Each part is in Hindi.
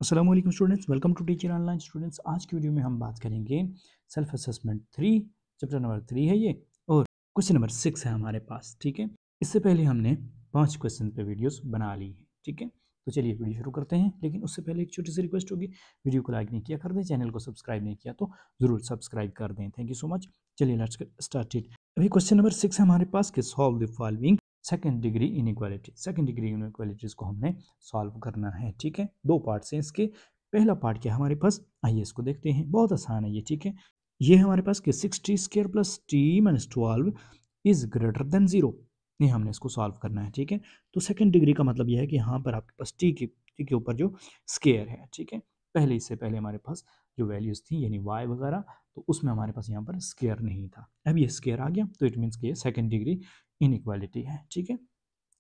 अस्सलाम वालेकुम students, welcome to teacher online. Students, आज की वीडियो में हम बात करेंगे सेल्फ असेसमेंट 3, चैप्टर नंबर 3 है ये, और क्वेश्चन नंबर 6 है हमारे पास। ठीक है, इससे पहले हमने 5 क्वेश्चन पे वीडियोस बना ली है। ठीक है, तो चलिए वीडियो शुरू करते हैं, लेकिन उससे पहले एक छोटी सी रिक्वेस्ट होगी। वीडियो को लाइक नहीं किया कर दें, चैनल को सब्सक्राइब नहीं किया तो ज़रूर सब्सक्राइब कर दें। Thank you so much. चलिए लेट्स गेट स्टार्टेड। अभी क्वेश्चन नंबर 6 है हमारे पास कि solve the following second degree inequality. Second degree inequalities को हमने सॉल्व करना है। ठीक है, दो पार्ट्स हैं इसके। पहला पार्ट क्या है हमारे पास, आइए इसको देखते हैं। बहुत आसान है ये। ठीक है, ये हमारे पास कि 6t² plus T minus 12 is greater than 0। ये हमने इसको सॉल्व करना है। ठीक है, तो सेकंड डिग्री का मतलब यह है कि यहाँ पर आपके पास टी के ऊपर जो स्केयर है। ठीक है, पहले इससे पहले हमारे पास जो वैल्यूज थी यानी y वगैरह, तो उसमें हमारे पास यहाँ पर स्केयर नहीं था। अब ये स्केयर आ गया तो इट मीन्स कि ये सेकंड डिग्री इनइक्वालिटी है। ठीक है,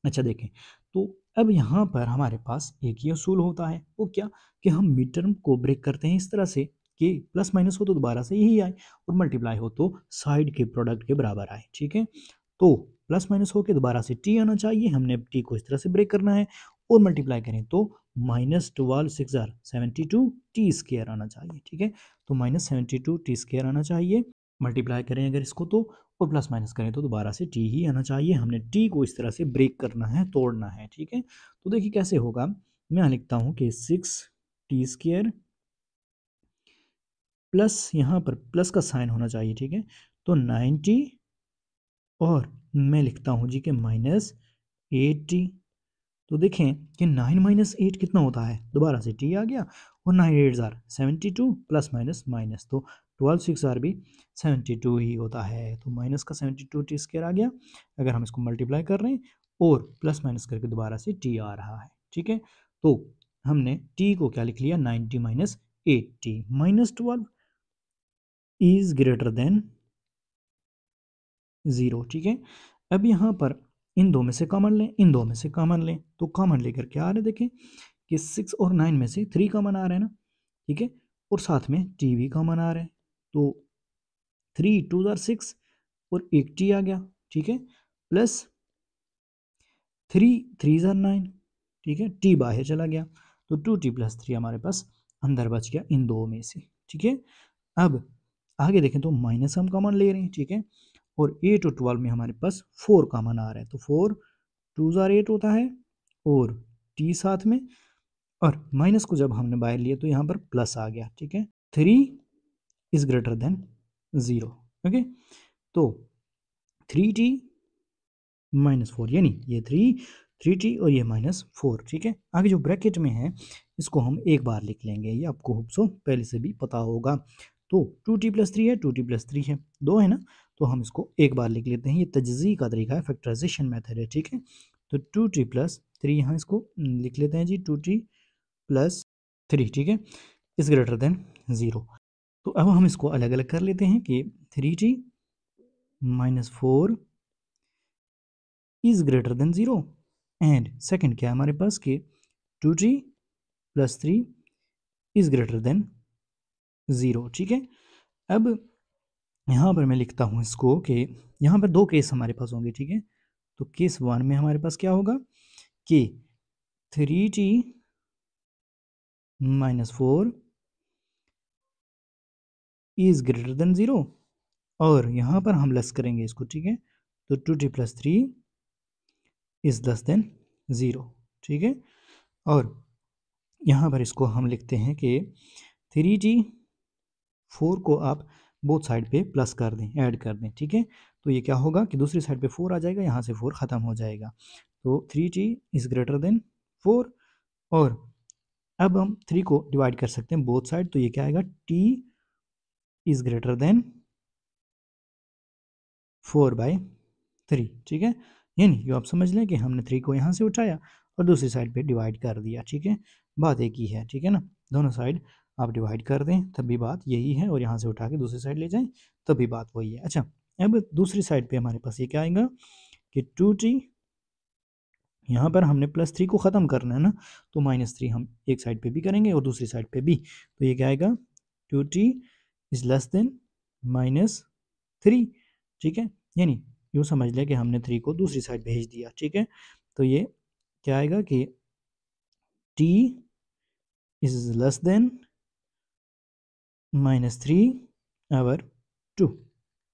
अच्छा देखें, तो अब यहाँ पर हमारे पास एक ही असूल होता है। वो क्या कि हम मिड टर्म को ब्रेक करते हैं इस तरह से कि प्लस माइनस हो तो दोबारा से यही आए, और मल्टीप्लाई हो तो साइड के प्रोडक्ट के बराबर आए। ठीक है, तो प्लस माइनस हो के दोबारा से टी आना चाहिए। हमने टी को इस तरह से ब्रेक करना है, और मल्टीप्लाई करें तो -12 6 टी स्केयर आना चाहिए। ठीक है, तो -72 टी स्केयर आना चाहिए। मल्टीप्लाई करें अगर इसको तो, और प्लस माइनस करें तो दोबारा से टी ही आना चाहिए। हमने टी को इस तरह से ब्रेक करना है, तोड़ना है। ठीक है, तो देखिए कैसे होगा। मैं यहाँ लिखता हूँ कि 6t² प्लस, यहाँ पर प्लस का साइन होना चाहिए। ठीक है, तो 90, और मैं लिखता हूँ जी के -8t। तो देखें कि 9 माइनस 8 कितना होता है, दोबारा से टी आ गया, और 9 8 जार 72, प्लस माइनस माइनस, तो 12 6 आर भी 72 ही होता है। तो माइनस का 72 टी स्क्वायर आ गया। अगर हम इसको मल्टीप्लाई कर रहे हैं और प्लस माइनस करके दोबारा से टी आ रहा है। ठीक है, तो हमने टी को क्या लिख लिया, 90 माइनस 80 -12 इज ग्रेटर देन 0। ठीक है, अब यहाँ पर इन दो में से कॉमन लें, इन दो में से कॉमन लें, तो कॉमन लेकर क्या आ रहा है देखें कि 6 और 9 में से 3 कॉमन आ रहा है ना। ठीक है, और साथ में टी भी कॉमन आ रहा है, तो 3 2 जार 6, और एक टी आ गया। ठीक है, प्लस 3 3 जार 9। ठीक है, टी बाहर चला गया, तो 2t प्लस 3 हमारे पास अंदर बच गया इन दो में से। ठीक है, अब आगे देखें तो माइनस हम कॉमन ले रहे हैं। ठीक है, और 8 और 12 में हमारे पास 4 कॉमन आ रहा है, तो 4 2 जार 8 होता है, और टी साथ में, और माइनस को जब हमने बाहर लिया तो यहाँ पर प्लस आ गया। ठीक है, 3 इज ग्रेटर देन 0। ओके, तो 3t -4, यानी ये 3t और ये -4। ठीक है, आगे जो ब्रैकेट में है इसको हम एक बार लिख लेंगे, ये आपको होप्सो पहले से भी पता होगा। तो 2t प्लस 3 है, 2t प्लस 3 है, दो है ना, तो हम इसको एक बार लिख लेते हैं। ये तजज़ी का तरीका है, फैक्टराइजेशन मेथड है। ठीक है, तो 2t प्लस 3 यहाँ इसको लिख लेते हैं जी, 2t प्लस 3। ठीक है, इज ग्रेटर देन 0। तो अब हम इसको अलग अलग कर लेते हैं कि 3t -4 is greater than 0, and second क्या है हमारे पास कि 2t plus 3 is greater than 0। ठीक है, अब यहाँ पर मैं लिखता हूँ इसको कि यहाँ पर दो केस हमारे पास होंगे। ठीक है, तो केस 1 में हमारे पास क्या होगा कि 3t -4 इज ग्रेटर देन 0, और यहाँ पर हम लेस करेंगे इसको। ठीक है, तो 2t plus 3 is less than 0। ठीक है, और यहाँ पर इसको हम लिखते हैं कि 3t 4 को आप बोथ साइड पे प्लस कर दें, ऐड कर दें। ठीक है, तो ये क्या होगा कि दूसरी साइड पे 4 आ जाएगा, यहाँ से 4 ख़त्म हो जाएगा, तो 3t इज़ ग्रेटर देन 4। और अब हम 3 को डिवाइड कर सकते हैं बोथ साइड, तो ये क्या आएगा, t इज़ ग्रेटर देन 4/3। ठीक है, यानी ये आप समझ लें कि हमने 3 को यहाँ से उठाया और दूसरी साइड पे डिवाइड कर दिया। ठीक है, बात एक ही है। ठीक है ना, दोनों साइड आप डिवाइड कर दें तब भी बात यही है, और यहाँ से उठा के दूसरी साइड ले जाएं तब भी बात वही है। अच्छा, अब दूसरी साइड पे हमारे पास ये क्या आएगा कि 2t, यहाँ पर हमने +3 को ख़त्म करना है ना, तो -3 हम एक साइड पे भी करेंगे और दूसरी साइड पे भी, तो ये क्या आएगा, 2t इज़ लेस देन -3। ठीक है, यानी यूँ समझ लें कि हमने 3 को दूसरी साइड भेज दिया। ठीक है, तो ये क्या आएगा कि t इज लेस देन -3/2।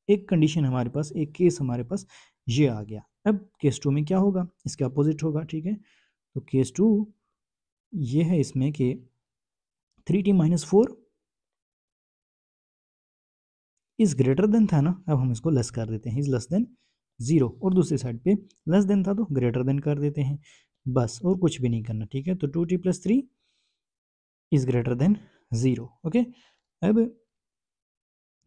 एक कंडीशन हमारे पास, एक केस हमारे पास ये आ गया। अब केस 2 में क्या होगा, इसके अपोजिट होगा, ठीक है। तो केस 2 ये है इसमें कि 3t-4 इज ग्रेटर देन था ना, अब हम इसको लेस कर देते हैं, इज लेस देन 0, और दूसरी साइड पे लेस देन था तो ग्रेटर देन कर देते हैं, बस और कुछ भी नहीं करना, ठीक है। तो 2t+3 is greater than 0। Okay, अब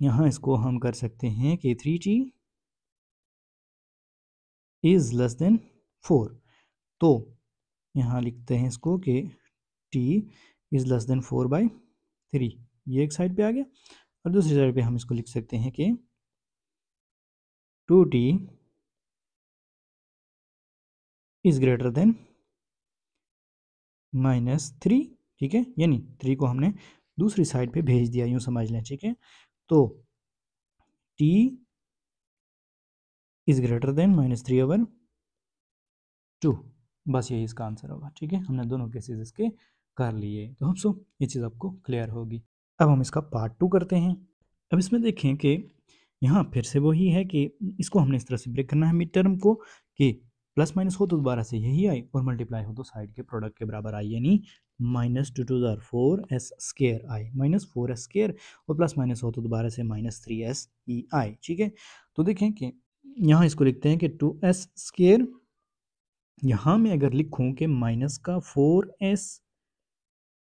यहाँ इसको हम कर सकते हैं कि 3t इज लेस देन 4। तो यहाँ लिखते हैं इसको कि t इज लेस देन 4/3, ये एक साइड पे आ गया, और दूसरी साइड पे हम इसको लिख सकते हैं कि 2t इज ग्रेटर देन -3, ठीक है, यानी 3 को हमने दूसरी साइड पे भेज दिया, यूं समझ लें, ठीक है। तो t इज ग्रेटर देन -3/2, बस यही इसका आंसर होगा, ठीक है। हमने दोनों केसेस इसके कर लिए, तो हम सो ये चीज़ आपको क्लियर होगी। अब हम इसका पार्ट 2 करते हैं। अब इसमें देखें कि यहाँ फिर से वही है कि इसको हमने इस तरह से ब्रेक करना है मिड टर्म को, कि प्लस माइनस हो तो दोबारा से यही आई, और मल्टीप्लाई हो तो साइड के प्रोडक्ट के बराबर आई, यानी -2 4s² आई, -4s², और प्लस माइनस हो तो दोबारा से -3s आई, ठीक है। तो देखें कि यहाँ इसको लिखते हैं कि 2s², यहाँ मैं अगर लिखूँ कि माइनस का 4s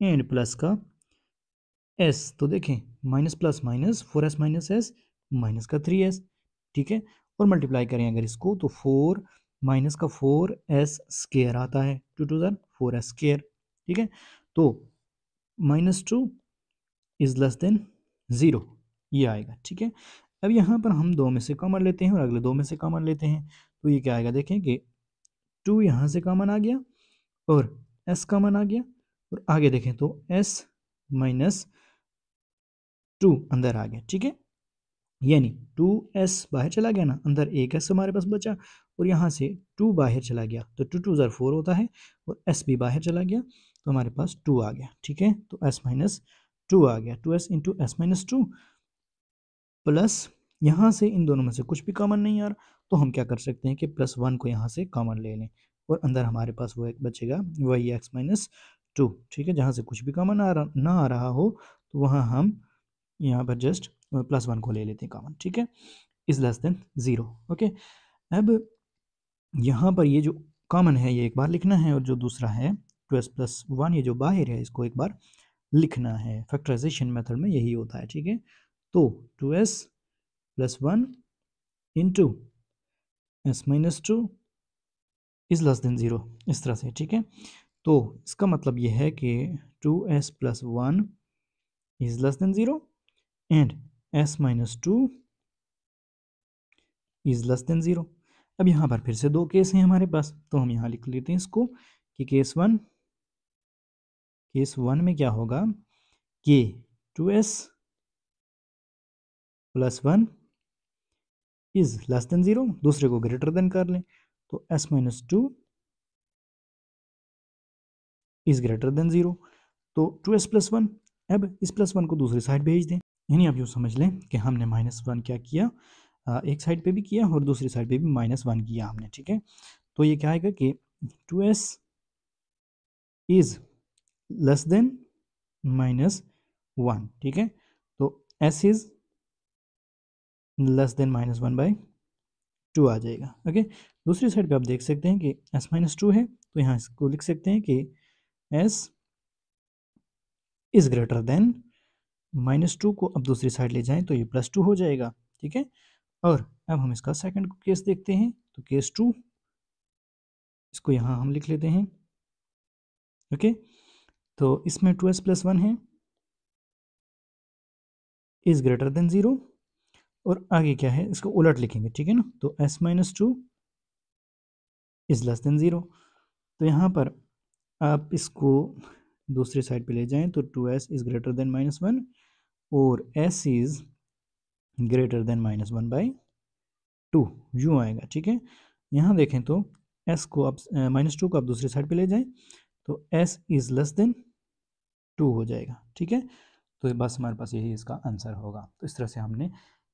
एंड प्लस का s, तो देखें minus plus minus 4s minus s, minus का 3s, ठीक है। और मल्टीप्लाई करें अगर इसको तो 4 माइनस का 4s² आता है, 2 2 4s², ठीक है। तो -2 इज लेस देन 0, ये आएगा, ठीक है। अब यहाँ पर हम दो में से कॉमन लेते हैं और अगले दो में से कॉमन लेते हैं, तो ये क्या आएगा, देखें कि 2 यहाँ से कॉमन आ गया और s कॉमन आ गया, और आगे देखें तो s माइनस 2 अंदर आ गया, ठीक है। यानी 2s बाहर चला गया ना, अंदर एक s हमारे पास बचा, और यहाँ से 2 बाहर चला गया, तो 2 2 4 होता है, और s भी बाहर चला गया, तो हमारे पास 2 आ गया, ठीक है। तो s माइनस 2 आ गया, 2s into s minus 2, plus यहाँ से इन दोनों में से कुछ भी कॉमन नहीं आ रहा, तो हम क्या कर सकते हैं कि +1 को यहाँ से कॉमन ले लें, और अंदर हमारे पास वो एक बचेगा, वही x माइनस 2, ठीक है। जहाँ से कुछ भी कॉमन ना आ रहा हो, तो वहाँ हम यहाँ पर जस्ट +1 को ले लेते हैं कॉमन, ठीक है, इज लेस देन 0। ओके, अब यहाँ पर ये जो कॉमन है ये एक बार लिखना है, और जो दूसरा है 2s+1, ये जो बाहर है इसको एक बार लिखना है। फैक्टराइजेशन मेथड में यही होता है, ठीक है। तो 2s+1 into s minus 2 is less than 0, इस तरह से, ठीक है। तो इसका मतलब ये है कि 2s+1 is less than 0 and s minus 2 is less than 0। अब यहाँ पर फिर से दो केस हैं हमारे पास, तो हम यहाँ लिख लेते हैं इसको कि केस वन में क्या होगा कि 2s+1 इज लेस देन 0, दूसरे को ग्रेटर देन कर लें, तो s minus 2 is greater than 0। तो 2s+1, अब इस +1 को दूसरी साइड भेज दें, यानी आप यूँ समझ लें कि हमने -1 क्या किया, एक साइड पे भी किया और दूसरी साइड पे भी -1 किया हमने, ठीक है। तो ये क्या आएगा कि 2s इज लेस देन -1, ठीक है। तो s इज लेस देन -1/2 आ जाएगा। ओके, दूसरी साइड पे आप देख सकते हैं कि s माइनस 2 है, तो यहाँ इसको लिख सकते हैं कि s इज ग्रेटर देन -2 को अब दूसरी साइड ले जाएं तो ये +2 हो जाएगा, ठीक है। और अब हम इसका सेकंड केस देखते हैं, तो केस 2 इसको यहाँ हम लिख लेते हैं। ओके, तो इसमें 2s+1 है इज ग्रेटर देन 0, और आगे क्या है इसको उलट लिखेंगे, ठीक है ना। तो s minus 2 is less than 0, तो यहाँ पर आप इसको दूसरी साइड पे ले जाएं तो 2s इज ग्रेटर देन -1 और s इज ग्रेटर देन -1/2, यूँ आएगा, ठीक है। यहाँ देखें तो s को आप -2 को आप दूसरी साइड पे ले जाएं तो s इज लेस देन 2 हो जाएगा। ठीक है, तो बस हमारे पास यही इसका आंसर होगा। तो इस तरह से हमने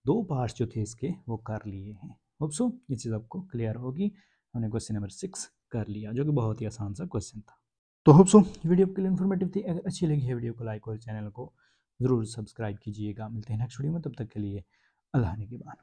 2 पार्ट्स जो थे इसके वो कर लिए हैं। होप सो ये चीज़ आपको क्लियर होगी। हमने क्वेश्चन नंबर 6 कर लिया, जो कि बहुत ही आसान सा क्वेश्चन था। तो होप सो वीडियो आपके लिए इन्फॉर्मेटिव थी। अगर अच्छी लगी है वीडियो को लाइक और चैनल को ज़रूर सब्सक्राइब कीजिएगा। मिलते हैं नेक्स्ट वीडियो में, तब तक के लिए अल्लाह ने की बात।